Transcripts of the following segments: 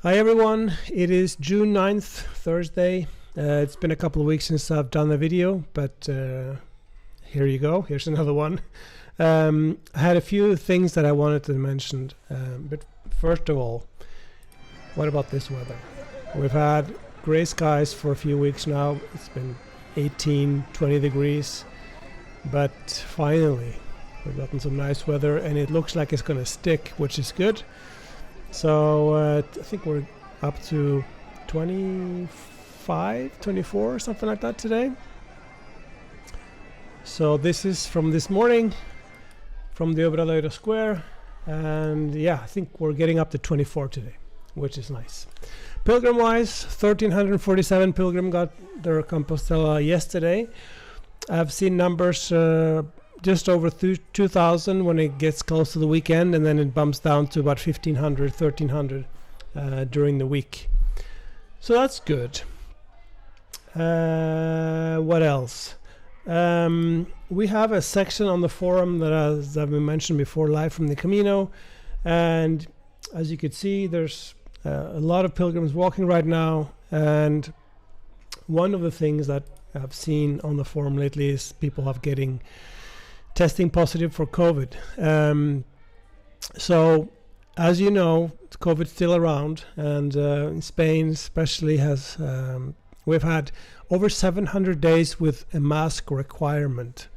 Hi everyone, it is June 9th, Thursday. It's been a couple of weeks since I've done a video, but here you go, here's another one. I had a few things that I wanted to mention, but first of all, what about this weather? We've had gray skies for a few weeks now. It's been 18, 20 degrees, but finally we've gotten some nice weather and it looks like it's going to stick, which is good. So I think we're up to 25, 24, something like that today. So this is from this morning, from the Obradoiro Square, and yeah, I think we're getting up to 24 today, which is nice. Pilgrim-wise, 1,347 pilgrim got their Compostela yesterday. I've seen numbers just over 2,000 when it gets close to the weekend, and then it bumps down to about 1,500, 1,300 during the week. So that's good. What else? We have a section on the forum that, as I've been mentioned before, live from the Camino, and as you can see, there's a lot of pilgrims walking right now, and one of the things that I've seen on the forum lately is people are getting testing positive for COVID. So as you know, COVID's still around, and in Spain especially has we've had over 700 days with a mask requirement,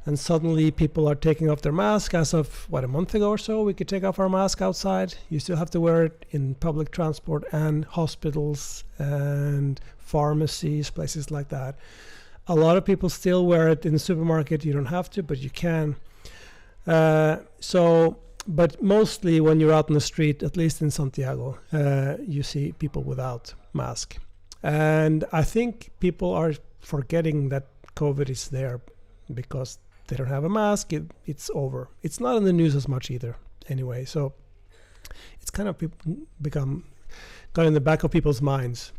and suddenly people are taking off their mask. As of a month ago or so, we could take off our mask outside. You still have to wear it in public transport and hospitals and pharmacies, places like that. A lot of people still wear it in the supermarket. You don't have to, but you can. But mostly when you're out in the street, at least in Santiago, you see people without mask. And I think people are forgetting that COVID is there because they don't have a mask. It's over. It's not in the news as much either anyway. So it's kind of got in the back of people's minds.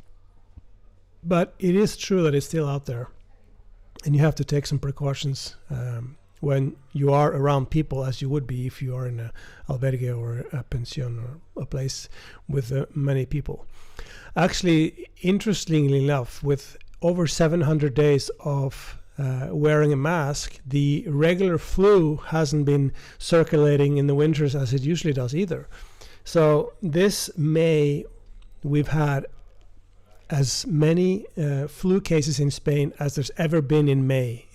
But it is true that it's still out there. And you have to take some precautions when you are around people, as you would be if you are in a albergue or a pension or a place with many people. Actually, interestingly enough, with over 700 days of wearing a mask, the regular flu hasn't been circulating in the winters as it usually does either. So this May, we've had as many flu cases in Spain as there's ever been in May,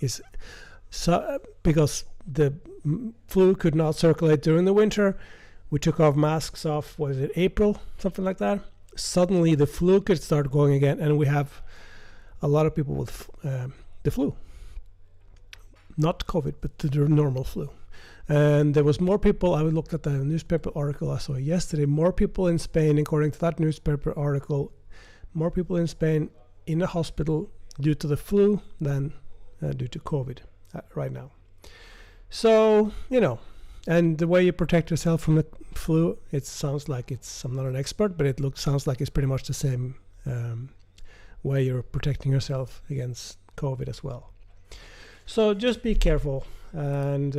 because the flu could not circulate during the winter. We took off masks off, was it April, something like that? Suddenly the flu could start going again, and we have a lot of people with the flu. Not COVID, but the normal flu. And there was more people. I looked at the newspaper article I saw yesterday, more people in Spain, according to that newspaper article, more people in Spain in a hospital due to the flu than due to COVID right now. So, and the way you protect yourself from the flu, it sounds like I'm not an expert, but sounds like it's pretty much the same way you're protecting yourself against COVID as well. So just be careful, and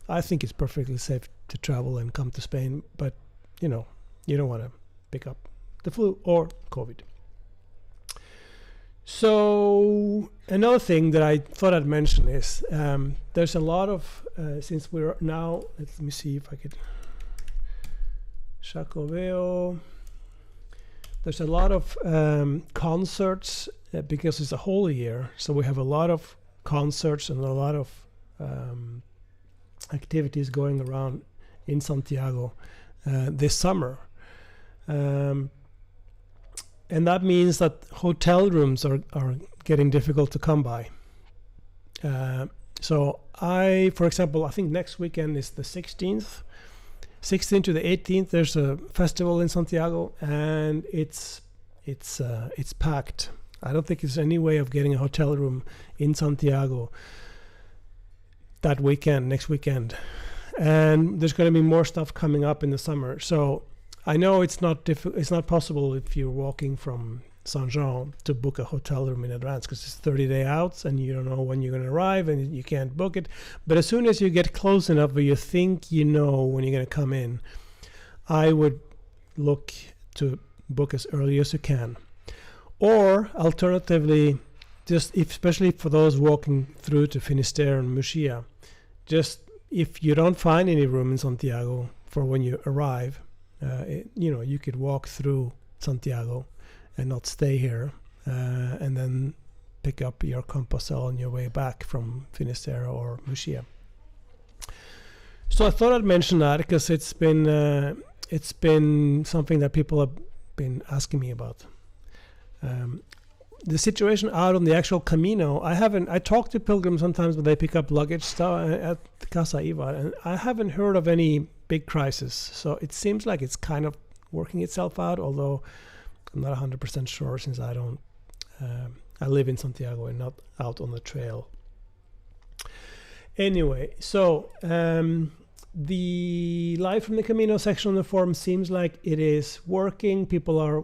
I think it's perfectly safe to travel and come to Spain, but you don't want to pick up the flu or COVID. So another thing that I thought I'd mention is there's a lot of, since we're now, let me see if I could, Chacoveo, there's a lot of concerts because it's a holy year. So we have a lot of concerts and a lot of activities going around in Santiago this summer. And that means that hotel rooms are getting difficult to come by. So for example, I think next weekend is the 16th to the 18th. There's a festival in Santiago, and it's packed. I don't think there's any way of getting a hotel room in Santiago that weekend, next weekend. And there's going to be more stuff coming up in the summer. So I know it's not possible if you're walking from Saint-Jean to book a hotel room in advance, because it's 30-day out and you don't know when you're going to arrive and you can't book it. But as soon as you get close enough where you think when you're going to come in, I would look to book as early as you can. Or alternatively, especially for those walking through to Finisterre and Murcia, just if you don't find any room in Santiago for when you arrive, you could walk through Santiago and not stay here, and then pick up your compostelle on your way back from Finisterre or Murcia. So I thought I'd mention that because it's been something that people have been asking me about. The situation out on the actual Camino, I talk to pilgrims sometimes when they pick up luggage stuff at Casa Ivar, and I haven't heard of any big crisis. So it seems like it's kind of working itself out, although I'm not 100% sure since I live in Santiago and not out on the trail. Anyway, so the Live from the Camino section on the forum seems like it is working. People are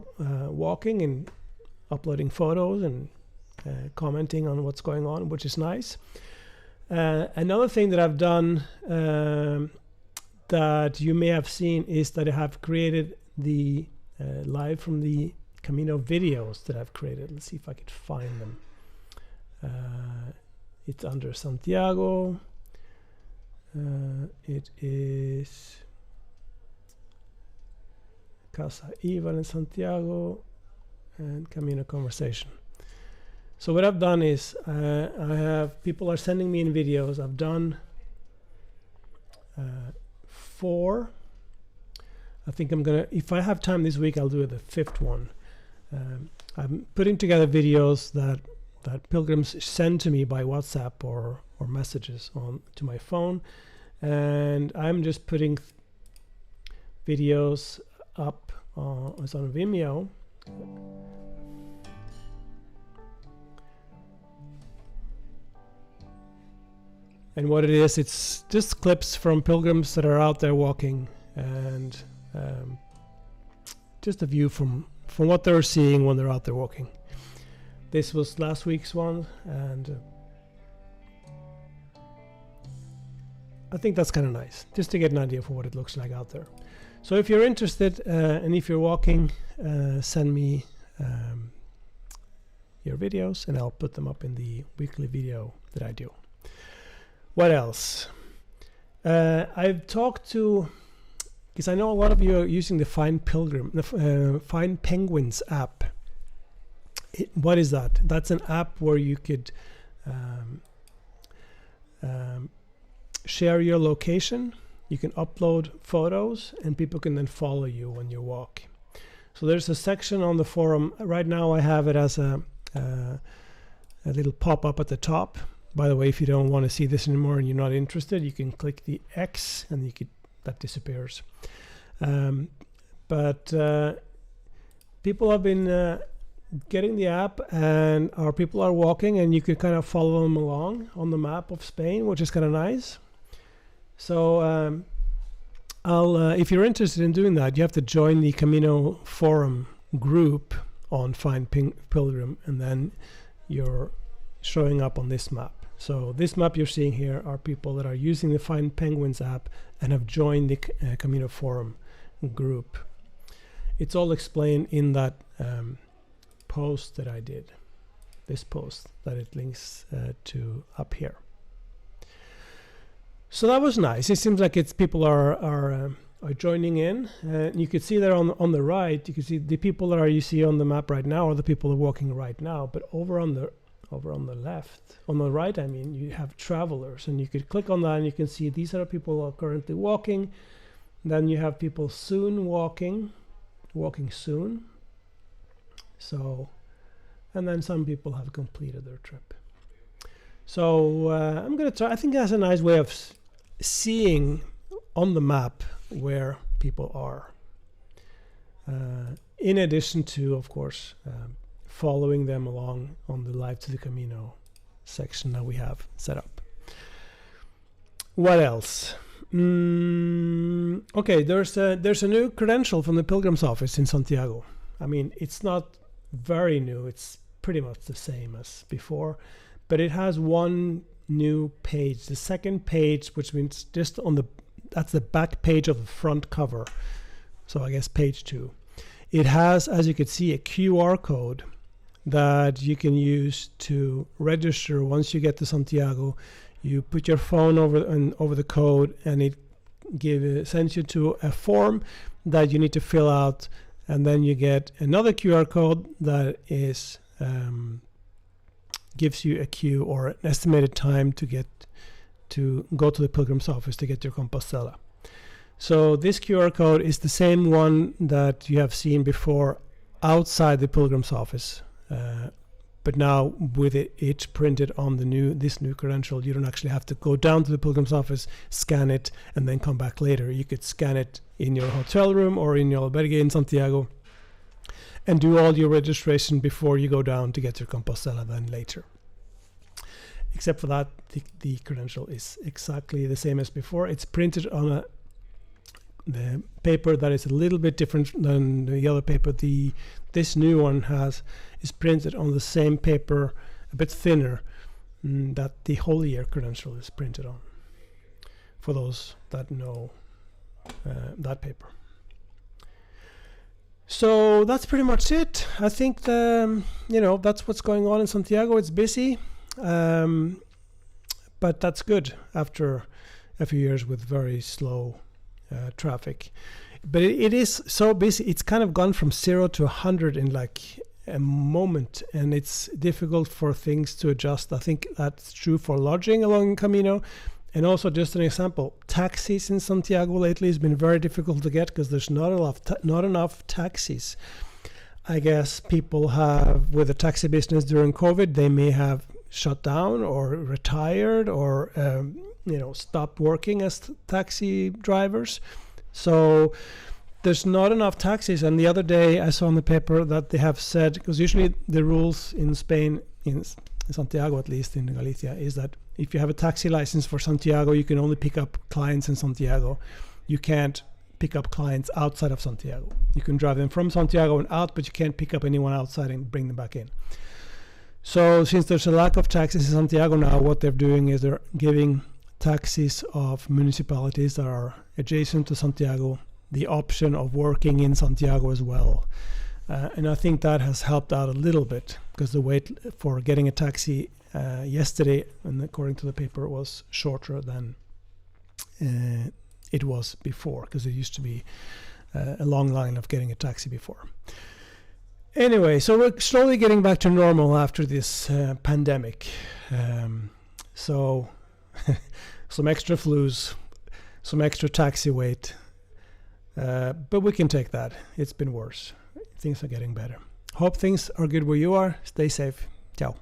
walking and uploading photos and commenting on what's going on, which is nice. Another thing that I've done that you may have seen is that I have created the Live from the Camino videos that I've created. Let's see if I could find them. It's under Santiago. It is Casa Ivar in Santiago and Camino Conversation. So what I've done is people are sending me in videos. I've done 4. I think I'm gonna, if I have time this week, I'll do the 5th one. I'm putting together videos that pilgrims send to me by WhatsApp or messages to my phone, and I'm just putting videos up. It's on Vimeo. And what it is, it's just clips from pilgrims that are out there walking, and just a view from what they're seeing when they're out there walking. This was last week's one, and I think that's kind of nice, just to get an idea for what it looks like out there. So if you're interested, and if you're walking, send me your videos, and I'll put them up in the weekly video that I do. What else? I've talked to, because I know a lot of you are using the FindPenguins app. What is that? That's an app where you could share your location. You can upload photos, and people can then follow you when you walk. So there's a section on the forum. Right now I have it as a little pop-up at the top. By the way, if you don't want to see this anymore and you're not interested, you can click the X and that disappears. But people have been getting the app, and our people are walking, and you could kind of follow them along on the map of Spain, which is kind of nice. So if you're interested in doing that, you have to join the Camino Forum group on Find Pilgrim, and then you're showing up on this map. So this map you're seeing here are people that are using the FindPenguins app and have joined the Camino Forum group. It's all explained in that post that I did, this post that it links to up here. So that was nice. It seems like people are joining in. You could see there on the right, you can see the people that you see on the map right now are the people that are walking right now. But over on the left, on the right, I mean, you have travelers, and you could click on that and you can see these are people who are currently walking. Then you have people soon walking soon. So, and then some people have completed their trip. So I'm going to try, I think that's a nice way of seeing on the map where people are. In addition to, of course, following them along on the Live to the Camino section that we have set up. What else? Okay, there's a new credential from the Pilgrims office in Santiago. I mean, it's not very new. It's pretty much the same as before, but it has one new page. The second page, which means just that's the back page of the front cover. so I guess page 2. It has, as you can see, a QR code that you can use to register. Once you get to Santiago, you put your phone over the code, and it sends you to a form that you need to fill out, and then you get another QR code that is gives you a queue or an estimated time to go to the Pilgrims office to get your Compostela. So this QR code is the same one that you have seen before outside the Pilgrims office, but now with it printed on this new credential. You don't actually have to go down to the Pilgrims office, scan it, and then come back later. You could scan it in your hotel room or in your albergue in Santiago and do all your registration before you go down to get your Compostela then later. Except for that, the credential is exactly the same as before. It's printed on the paper that is a little bit different than the other paper. This new one is printed on the same paper, a bit thinner, that the whole year credential is printed on, for those that know that paper. So that's pretty much it. I think that's what's going on in Santiago. It's busy, but that's good after a few years with very slow traffic. But it is so busy. It's kind of gone from 0 to 100 in like a moment, and it's difficult for things to adjust. I think that's true for lodging along Camino. And also, just an example, taxis in Santiago lately has been very difficult to get because there's not enough taxis. I guess people have, with the taxi business during COVID, they may have shut down or retired or stopped working as taxi drivers. So there's not enough taxis. And the other day I saw in the paper that they have said, because usually the rules in Spain, in Santiago at least, in Galicia, is that if you have a taxi license for Santiago, you can only pick up clients in Santiago. You can't pick up clients outside of Santiago. You can drive them from Santiago and out, but you can't pick up anyone outside and bring them back in. So since there's a lack of taxis in Santiago now, what they're doing is they're giving taxis of municipalities that are adjacent to Santiago the option of working in Santiago as well. And I think that has helped out a little bit, because the wait for getting a taxi yesterday, and according to the paper, was shorter than it was before, because there used to be a long line of getting a taxi before. Anyway, so we're slowly getting back to normal after this pandemic. So some extra flus, some extra taxi wait, but we can take that. It's been worse. Things are getting better. Hope things are good where you are. Stay safe. Ciao.